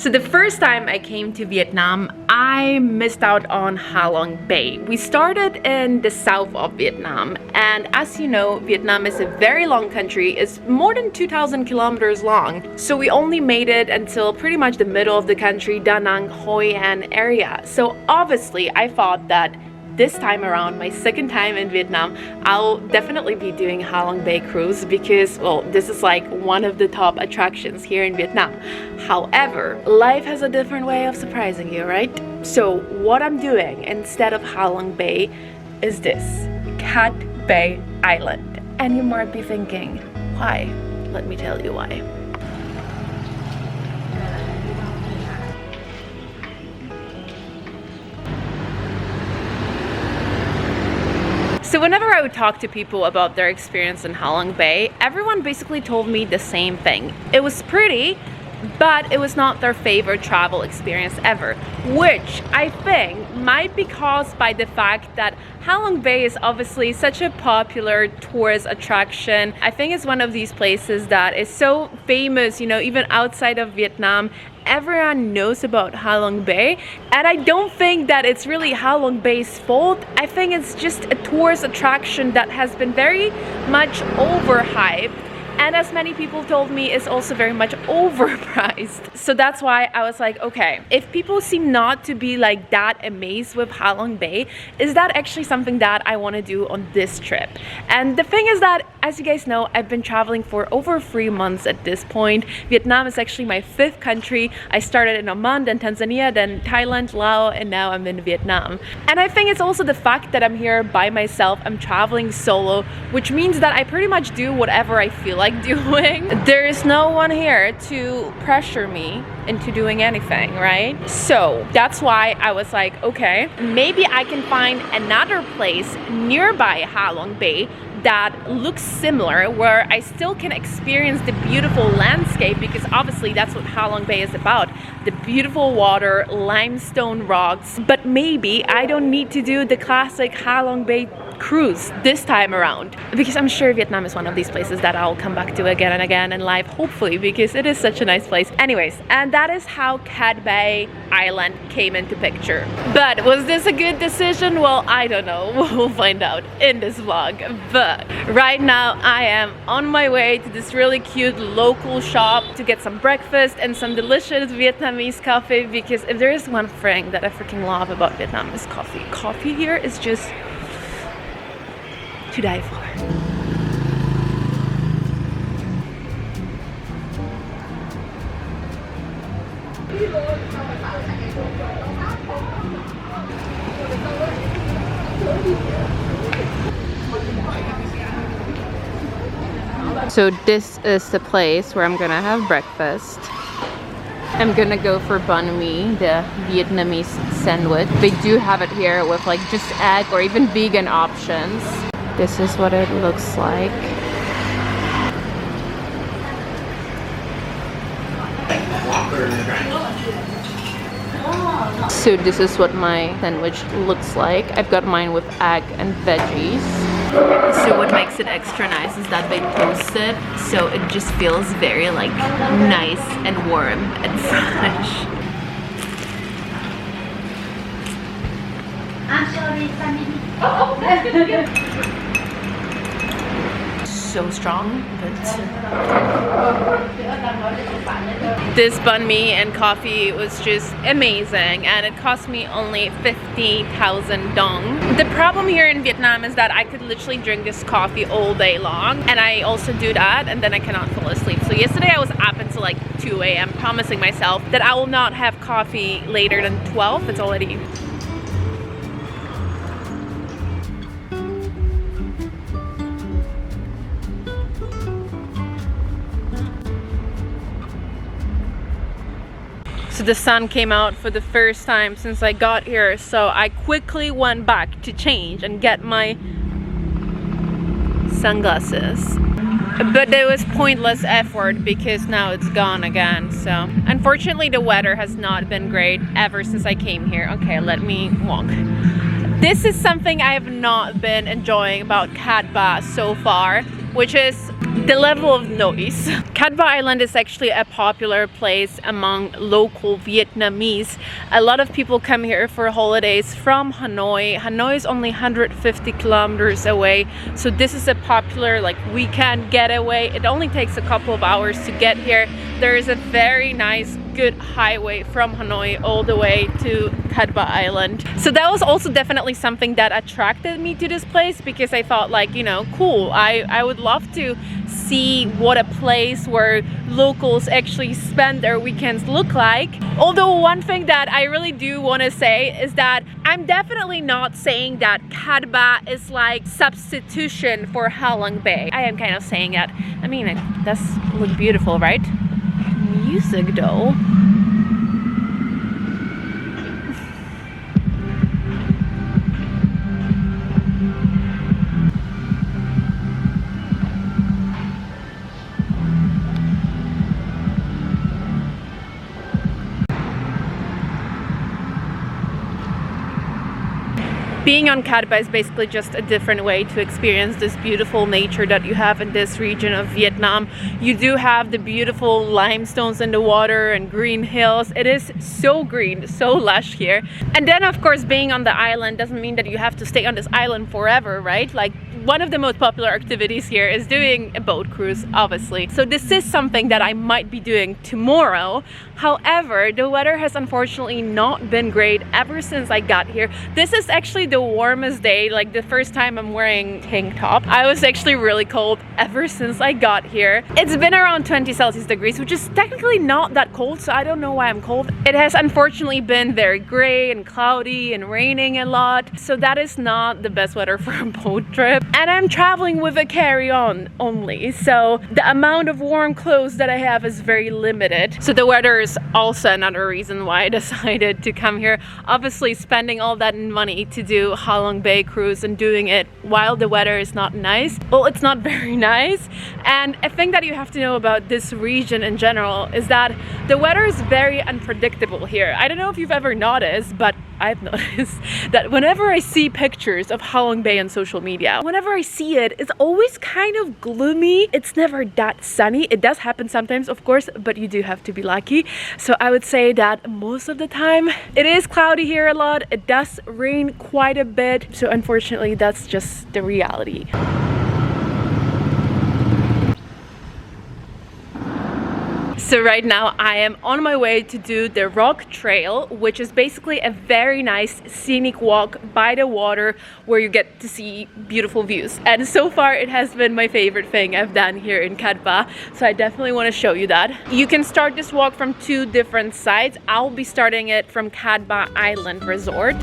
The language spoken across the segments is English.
So the first time I came to Vietnam, I missed out on Ha Long Bay. We started in the south of Vietnam, and as you know, Vietnam is a very long country. It's more than 2,000 kilometers long. So we only made it until pretty much the middle of the country, Da Nang, Hoi An area. So obviously I thought that this time around, my second time in Vietnam, I'll definitely be doing Ha Long Bay cruise because, well, this is like one of the top attractions here in Vietnam. However, life has a different way of surprising you, right? So what I'm doing instead of Ha Long Bay is this, Cát Bà Island. And you might be thinking, why? Let me tell you why. So whenever I would talk to people about their experience in Ha Long Bay, everyone basically told me the same thing. It was pretty, but it was not their favorite travel experience ever, which I think might be caused by the fact that Ha Long Bay is obviously such a popular tourist attraction. I think it's one of these places that is so famous, you know, even outside of Vietnam. Everyone knows about Ha Long Bay, and I don't think that it's really Ha Long Bay's fault. I think it's just a tourist attraction that has been very much overhyped, and as many people told me, it's also very much overpriced. So that's why I was like, okay, if people seem not to be like that amazed with Ha Long Bay, is that actually something that I want to do on this trip? And the thing is that, as you guys know, I've been traveling for over 3 months at this point. Vietnam is actually my 5th country. I started in Oman, then Tanzania, then Thailand, Laos, and now I'm in Vietnam. And I think it's also the fact that I'm here by myself. I'm traveling solo, which means that I pretty much do whatever I feel like doing. There is no one here to pressure me into doing anything, right? So that's why I was like, okay, maybe I can find another place nearby Ha Long Bay that looks similar, where I still can experience the beautiful landscape, because obviously that's what Ha Long Bay is about, the beautiful water, limestone rocks. But maybe I don't need to do the classic Ha Long Bay cruise this time around, because I'm sure Vietnam is one of these places that I'll come back to again and again in life, hopefully, because it is such a nice place. Anyways, and that is how Cát Bà Island came into picture. But was this a good decision? Well, I don't know. We'll find out in this vlog. But right now I am on my way to this really cute local shop to get some breakfast and some delicious Vietnamese coffee, because if there is one thing that I freaking love about Vietnam, is coffee. Coffee here is just to die for. So this is the place where I'm gonna have breakfast. I'm gonna go for banh mi, the Vietnamese sandwich. They do have it here with like just egg or even vegan options. This is what it looks like. So this is what my sandwich looks like. I've got mine with egg and veggies. So what makes it extra nice is that they toast it, so it just feels very like nice and warm and fresh. So strong, but this banh mi and coffee was just amazing, and it cost me only 50,000 dong. The problem here in Vietnam is that I could literally drink this coffee all day long, and I also do that, and then I cannot fall asleep. So yesterday I was up until like 2 a.m. promising myself that I will not have coffee later than 12. It's already So the sun came out for the first time since I got here, so I quickly went back to change and get my sunglasses. But it was pointless effort because now it's gone again. So unfortunately the weather has not been great ever since I came here. Okay, let me walk. This is something I have not been enjoying about Cát Bà so far. which is the level of noise. Cát Bà Island is actually a popular place among local Vietnamese. A lot of people come here for holidays from Hanoi. Hanoi is only 150 kilometers away, so this is a popular like weekend getaway. It only takes a couple of hours to get here. There is a very nice good highway from Hanoi all the way to Cát Bà Island. So that was also definitely something that attracted me to this place, because I thought like, you know, cool, I would love to see what a place where locals actually spend their weekends look like. Although one thing that I really do want to say is that I'm definitely not saying that Cát Bà is like substitution for Halong Bay. I am kind of saying that. I mean, it does look beautiful, right? Music though. Being on Cát Bà is basically just a different way to experience this beautiful nature that you have in this region of Vietnam. You do have the beautiful limestones in the water and green hills. It is so green, so lush here. And then of course, being on the island doesn't mean that you have to stay on this island forever, right? Like, one of the most popular activities here is doing a boat cruise, obviously. So this is something that I might be doing tomorrow. However, the weather has unfortunately not been great ever since I got here. This is actually the warmest day, like the first time I'm wearing tank top. I was actually really cold ever since I got here. It's been around 20 Celsius degrees, which is technically not that cold, so I don't know why I'm cold. It has unfortunately been very gray and cloudy and raining a lot, so that is not the best weather for a boat trip. And I'm traveling with a carry-on only, so the amount of warm clothes that I have is very limited. So the weather is also another reason why I decided to come here. Obviously, spending all that money to do Halong Bay cruise and doing it while the weather is not nice, well, it's not very nice. And a thing that you have to know about this region in general is that the weather is very unpredictable here. I don't know if you've ever noticed, but I've noticed that whenever I see pictures of Halong Bay on social media, whenever I see it, it's always kind of gloomy. It's never that sunny. It does happen sometimes, of course, but you do have to be lucky. So I would say that most of the time it is cloudy here a lot. It does rain quite a bit. So unfortunately, that's just the reality. So right now I am on my way to do the rock trail, which is basically a very nice scenic walk by the water where you get to see beautiful views. And so far it has been my favorite thing I've done here in Cát Bà, so I definitely want to show you that. You can start this walk from two different sides. I'll be starting it from Cát Bà Island Resort.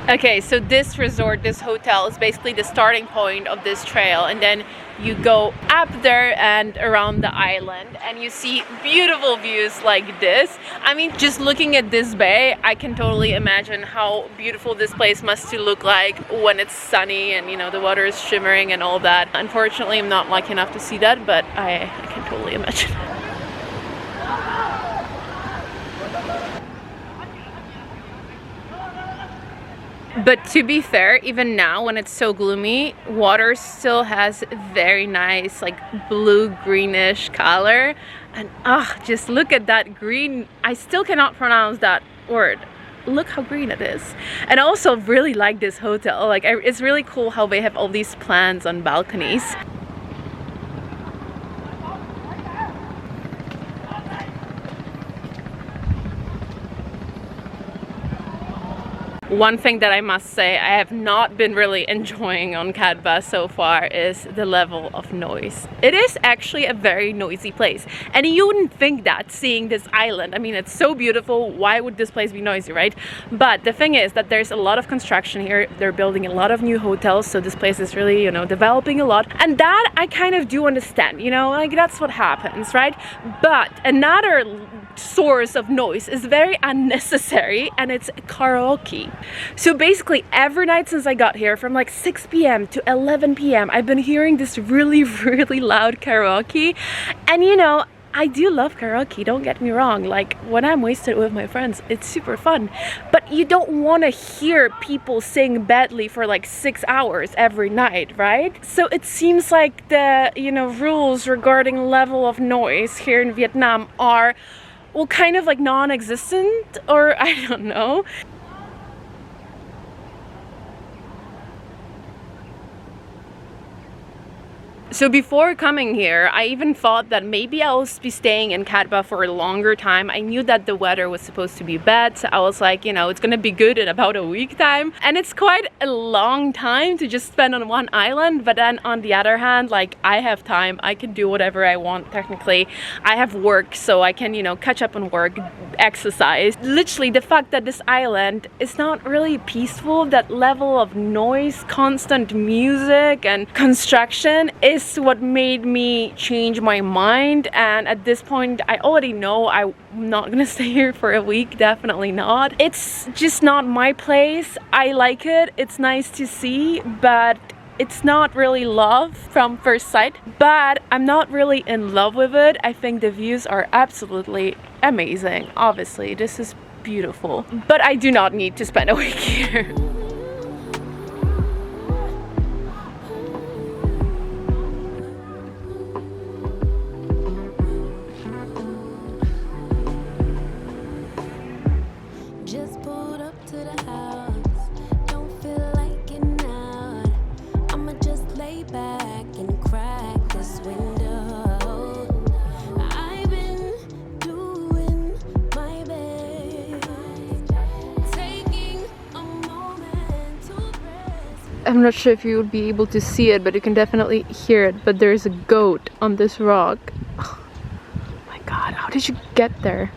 Okay, so this resort, this hotel is basically the starting point of this trail, and then you go up there and around the island and you see beautiful views like this. I mean, just looking at this bay, I can totally imagine how beautiful this place must look like when it's sunny and, you know, the water is shimmering and all that. Unfortunately, I'm not lucky enough to see that, but I can totally imagine. But to be fair, even now when it's so gloomy, water still has very nice like blue greenish color. And just look at that green. I still cannot pronounce that word. Look how green it is. And I also really like this hotel. Like, it's really cool how they have all these plants on balconies. One thing that I must say I have not been really enjoying on Cát Bà so far is the level of noise. It is actually a very noisy place, and you wouldn't think that seeing this island. I mean, it's so beautiful, why would this place be noisy, right? But the thing is that there's a lot of construction here. They're building a lot of new hotels, so this place is really, you know, developing a lot, and that I kind of do understand, you know, like that's what happens, right? But another source of noise is very unnecessary, and it's karaoke. So basically every night since I got here, from like 6 p.m. to 11 p.m. I've been hearing this really loud karaoke. And you know, I do love karaoke, don't get me wrong. Like when I'm wasted with my friends, it's super fun. But you don't want to hear people sing badly for like 6 hours every night, right? So it seems like the, you know, rules regarding level of noise here in Vietnam are, well, kind of like non-existent, or I don't know. So before coming here, I even thought that maybe I'll be staying in Cát Bà for a longer time. I knew that the weather was supposed to be bad, so I was like, you know, it's gonna be good in about a week time. And it's quite a long time to just spend on one island, but then on the other hand, like, I have time, I can do whatever I want technically. I have work, so I can, you know, catch up on work, exercise. Literally, the fact that this island is not really peaceful, that level of noise, constant music and construction is what made me change my mind. And at this point I already know I'm not gonna stay here for a week, definitely not. It's just not my place. I like it, it's nice to see, but it's not really love from first sight. But I'm not really in love with it. I think the views are absolutely amazing. Obviously this is beautiful, but I do not need to spend a week here. I'm not sure if you would be able to see it, but you can definitely hear it. But there's a goat on this rock. Oh my god, how did you get there?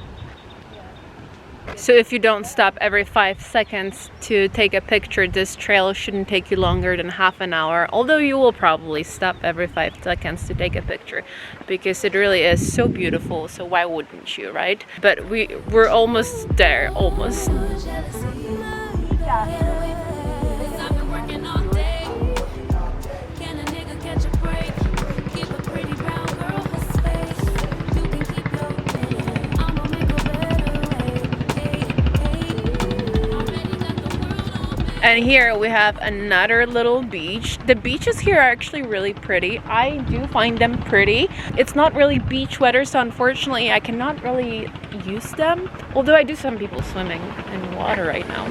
So if you don't stop every 5 seconds to take a picture, this trail shouldn't take you longer than half an hour. Although you will probably stop every 5 seconds to take a picture, because it really is so beautiful. So why wouldn't you, right? But we're almost there, almost. Yeah. And here we have another little beach. The beaches here are actually really pretty. I do find them pretty. It's not really beach weather, so unfortunately I cannot really use them. Although I do see some people swimming in water right now.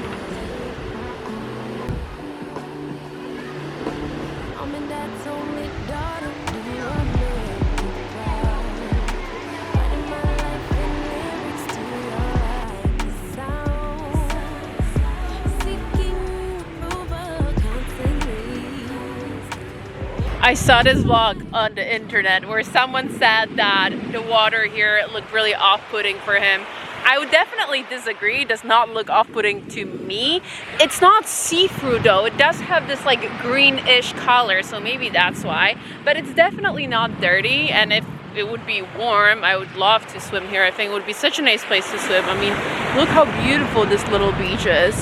I saw this vlog on the internet where someone said that the water here looked really off-putting for him. I would definitely disagree. It does not look off-putting to me. It's not see-through though. It does have this like greenish color, so maybe that's why. But it's definitely not dirty, and if it would be warm, I would love to swim here. I think it would be such a nice place to swim. I mean, look how beautiful this little beach is.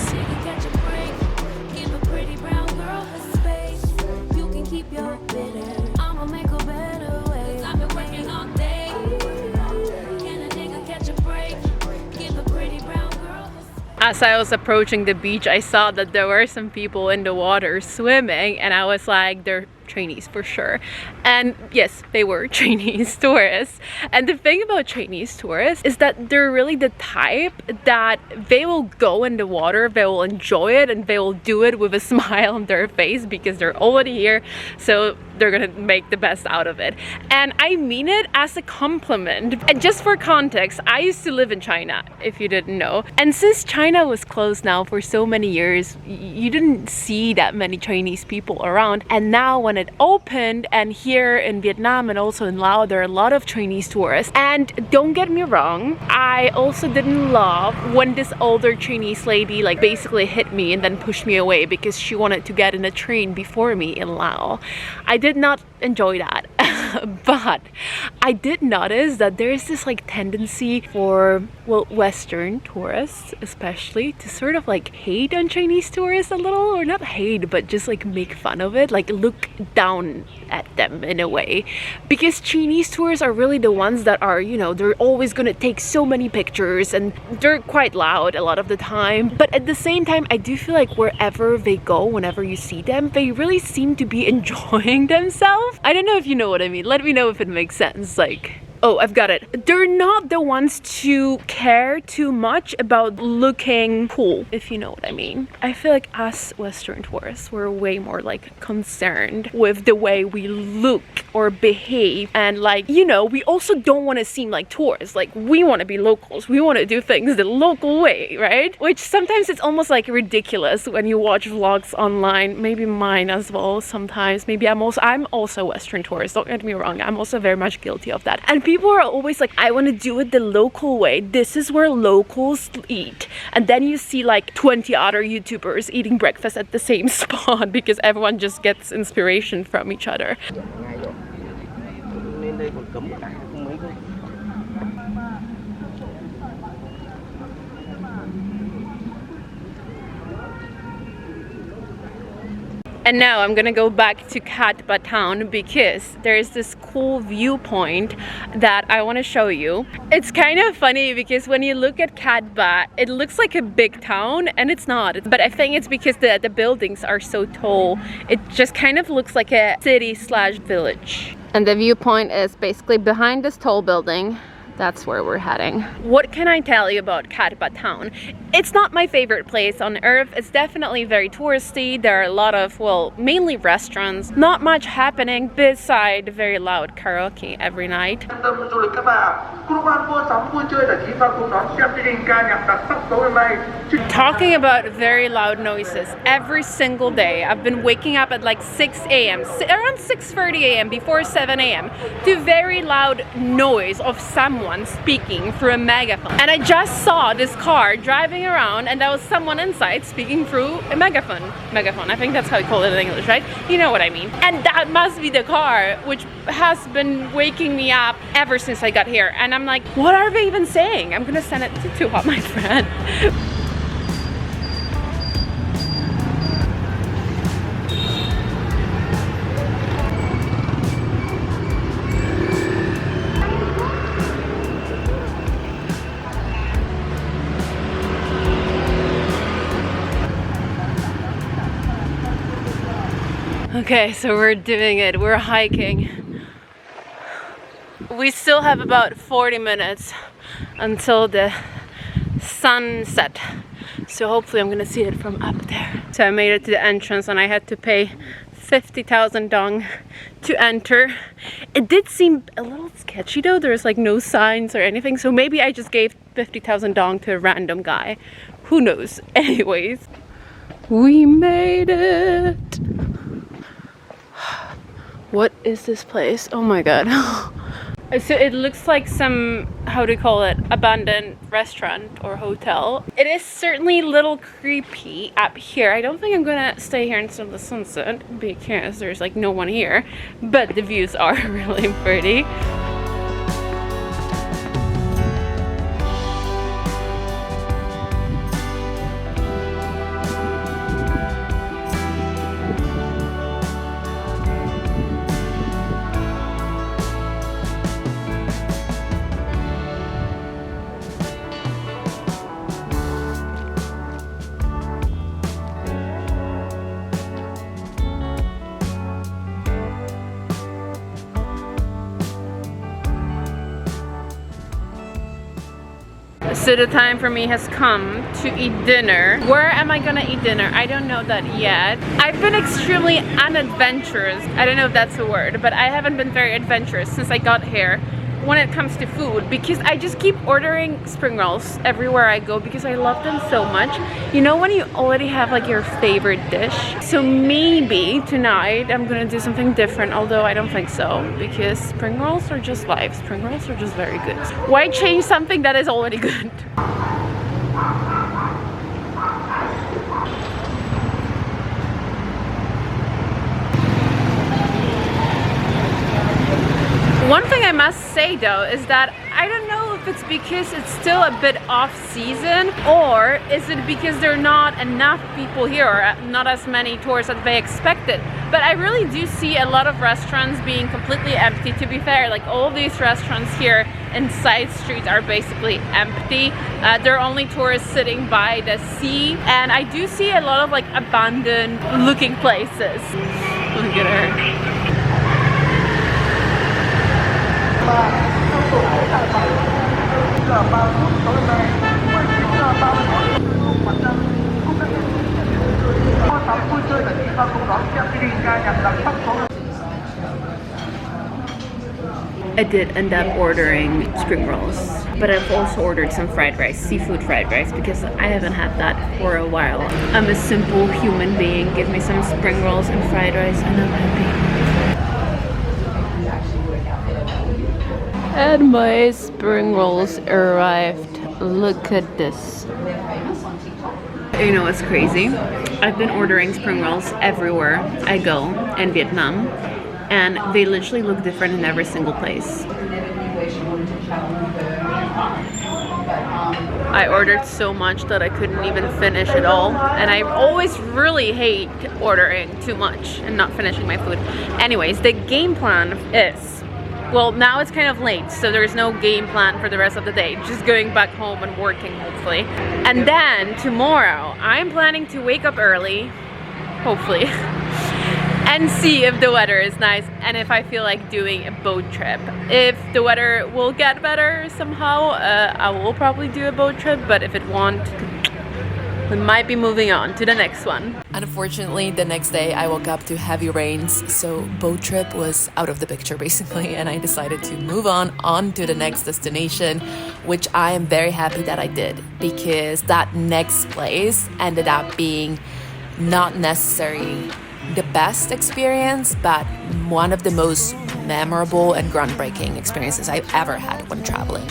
As I was approaching the beach, I saw that there were some people in the water swimming, and I was like, they're Chinese for sure. And yes, they were Chinese tourists. And the thing about Chinese tourists is that they're really the type that they will go in the water, they will enjoy it, and they will do it with a smile on their face because they're already here, so they're gonna make the best out of it. And I mean it as a compliment. And just for context, I used to live in China, if you didn't know. And since China was closed now for so many years, you didn't see that many Chinese people around. And now when it opened, and here in Vietnam and also in Laos, there are a lot of Chinese tourists. And don't get me wrong, I also didn't love when this older Chinese lady like basically hit me and then pushed me away because she wanted to get in a train before me in Laos. I did not enjoy that. But I did notice that there is this like tendency for, well, Western tourists especially, to sort of like hate on Chinese tourists a little, or not hate, but just like make fun of it, like look down at them in a way, because Chinese tourists are really the ones that are, you know, they're always gonna take so many pictures and they're quite loud a lot of the time. But at the same time, I do feel like wherever they go, whenever you see them, they really seem to be enjoying themselves. I don't know if you know what I mean. Let me know if it makes sense. Like, oh, I've got it. They're not the ones to care too much about looking cool, if you know what I mean. I feel like us Western tourists, we're way more like concerned with the way we look or behave, and like, you know, we also don't want to seem like tourists. Like, we want to be locals. We want to do things the local way, right? Which sometimes it's almost like ridiculous when you watch vlogs online, maybe mine as well sometimes. Maybe I'm also a Western tourist, don't get me wrong. I'm also very much guilty of that. And people are always like, I want to do it the local way. This is where locals eat. And then you see like 20 other YouTubers eating breakfast at the same spot because everyone just gets inspiration from each other. And now I'm gonna go back to Cát Bà town because there's this cool viewpoint that I want to show you. It's kind of funny because when you look at Cát Bà, it looks like a big town and it's not. But I think it's because the buildings are so tall. It just kind of looks like a city/village. And the viewpoint is basically behind this tall building. That's where we're heading. What can I tell you about Cát Bà town? It's not my favorite place on earth. It's definitely very touristy. There are a lot of, well, mainly restaurants. Not much happening beside very loud karaoke every night. Talking about very loud noises, every single day I've been waking up at like 6 a.m. around 6:30 a.m. before 7 a.m. to very loud noise of someone speaking through a megaphone. And I just saw this car driving around and there was someone inside speaking through a megaphone. I think that's how you call it in English, right? You know what I mean. And that must be the car which has been waking me up ever since I got here. And I'm like, what are they even saying? I'm gonna send it to my friend. Okay, so we're doing it. We're hiking. We still have about 40 minutes until the sunset. So hopefully I'm gonna see it from up there. So I made it to the entrance and I had to pay 50,000 dong to enter. It did seem a little sketchy though. There's like no signs or anything. So maybe I just gave 50,000 dong to a random guy. Who knows? Anyways, we made it. What is this place? Oh my god. So it looks like some, how do you call it, abandoned restaurant or hotel. It is certainly a little creepy up here. I don't think I'm gonna stay here until the sunset because there's like no one here, but the views are really pretty. So the time for me has come to eat dinner. Where am I gonna eat dinner? I don't know that yet. I've been extremely unadventurous. I don't know if that's a word, but I haven't been very adventurous since I got here when it comes to food, because I just keep ordering spring rolls everywhere I go because I love them so much. You know when you already have like your favorite dish? So maybe tonight I'm gonna do something different, although I don't think so, because spring rolls are just life. Spring rolls are just very good. Why change something that is already good? One thing I must say though is that I don't know if it's because it's still a bit off season, or is it because there are not enough people here, or not as many tourists as they expected. But I really do see a lot of restaurants being completely empty, to be fair. Like all of these restaurants here in side streets are basically empty. There are only tourists sitting by the sea, and I do see a lot of like abandoned looking places. Look at her. I did end up ordering spring rolls, but I've also ordered some fried rice, seafood fried rice, because I haven't had that for a while. I'm a simple human being. Give me some spring rolls and fried rice and I'm happy. And my spring rolls arrived. Look at this. You know what's crazy? I've been ordering spring rolls everywhere I go in Vietnam, and they literally look different in every single place. I ordered so much that I couldn't even finish it all, and I always really hate ordering too much and not finishing my food. Anyways, the game plan is, well, now it's kind of late, so there's no game plan for the rest of the day. Just going back home and working, hopefully. And then tomorrow, I'm planning to wake up early, hopefully, and see if the weather is nice and if I feel like doing a boat trip. If the weather will get better somehow, I will probably do a boat trip, but if it won't, we might be moving on to the next one. Unfortunately, the next day I woke up to heavy rains, so boat trip was out of the picture basically, and I decided to move on to the next destination, which I am very happy that I did, because that next place ended up being not necessarily the best experience, but one of the most memorable and groundbreaking experiences I've ever had when traveling.